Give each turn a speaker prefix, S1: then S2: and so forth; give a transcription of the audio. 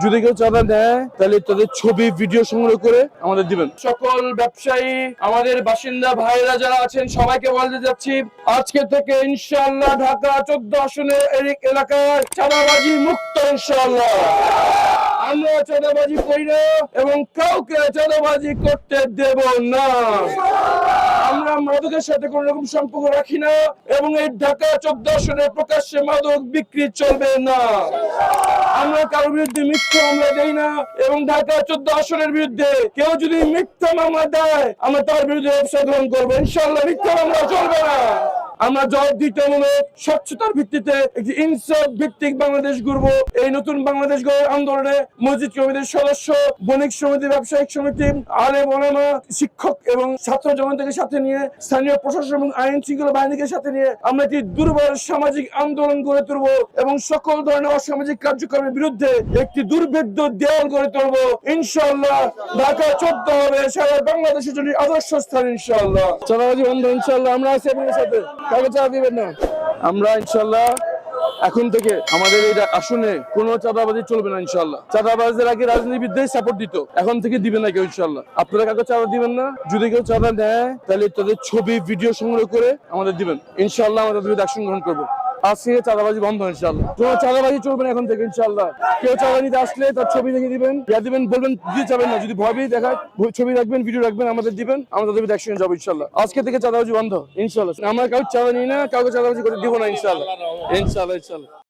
S1: যদি কেউ চাঁদা দেয় তাহলে তাদের ছবি ভিডিও সংগ্রহ করে আমাদের দিবেন। সকল ব্যবসায়ী আমাদের বাসিন্দা ভাইরা যারা আছেন সবাইকে বলতে যাচ্ছি, আজকে থেকে ইনশাআল্লাহ ঢাকা 14 আসনের এলাকায় চাঁদাবাজি মুক্ত ইনশাআল্লাহ। আমরা চাঁদাবাজি করি না এবং কাউকে চাঁদাবাজি করতে দেব না। আমরা মাদকের সাথে কোন রকম সম্পর্ক রাখি না এবং এই ঢাকা 14 আসনে প্রকাশ্যে মাদক বিক্রি চলবে না। আমরা কারোর বিরুদ্ধে মিথ্যা মামলা দেই না এবং ঢাকা 14 আসনের বিরুদ্ধে কেউ যদি মিথ্যা মামলা দেয় আমরা তার বিরুদ্ধে ব্যবসা গ্রহণ করবো ইনশাআল্লাহ। মিথ্যা মামলা চলবে না। আমরা জবাবদিহিতামূলক স্বচ্ছতার ভিত্তিতে একটি ইনসাফ ভিত্তিক বাংলাদেশ গড়ব। এই নতুন বাংলাদেশ গড়ার আন্দোলনে মসজিদ কমিটির সদস্য, বণিক সমিতি, ব্যবসায়িক সমিতি, আলেম ওলামা, শিক্ষক এবং ছাত্র জনতাকে সাথে নিয়ে, স্থানীয় প্রশাসন এবং আইন শৃঙ্খলা বাহিনীকে সাথে নিয়ে আমরা একটি দুর্বল সামাজিক আন্দোলন গড়ে তুলব এবং সকল ধরনের অসামাজিক কার্যক্রমের বিরুদ্ধে একটি দুর্ভেদ্য দেওয়াল গড়ে তুলব ইনশাআল্লাহ। ঢাকা 14 হবে সারা বাংলাদেশের জন্য আদর্শ স্থান ইনশাআল্লাহ। চাঁদাবাজি বন্ধ ইনশাআল্লাহ। আমরা আছি আপনাদের সাথে, কাউকে চাঁদা দিবেন না। আমরা ইনশাআল্লাহ এখন থেকে আমাদের এই আসনে কোনো চাঁদাবাজি চলবে না ইনশাআল্লাহ। চাঁদাবাজদের আগে রাজনীতিবিদদের সাপোর্ট দিত, এখন থেকে দিবেন না কেউ ইনশাআল্লাহ। আপনারা কাউকে চাঁদা দিবেন না। যদি কেউ চাঁদা দেয় তাহলে তাদের ছবি ভিডিও সংগ্রহ করে আমাদের দিবেন ইনশাআল্লাহ। আমরা তাদের বিরুদ্ধে অ্যাকশন গ্রহণ করবো। আজকে চাঁদাবাজি বন্ধ ইনশাআল্লাহ। কোনো চাঁদাবাজি চলবে না এখন থেকে ইনশাআল্লাহ। কেউ চাঁদা নিতে আসলে তার ছবি দেখে দিবেন, বলবেন দিতে চাবেন না। যদি ভয় পেয়ে দেখায় ছবি রাখবেন, ভিডিও রাখবেন, আমাদের দিবেন, আমরা তাদের বিরুদ্ধে অ্যাকশন যাবো ইনশাআল্লাহ। আজকে থেকে চাঁদাবাজি বন্ধ ইনশাআল্লাহ। আমরা কাউকে চাঁদা নিই না, কাউকে চাঁদাবাজি করে দিব না ইনশাআল্লাহ। ইনশাআল্লাহ।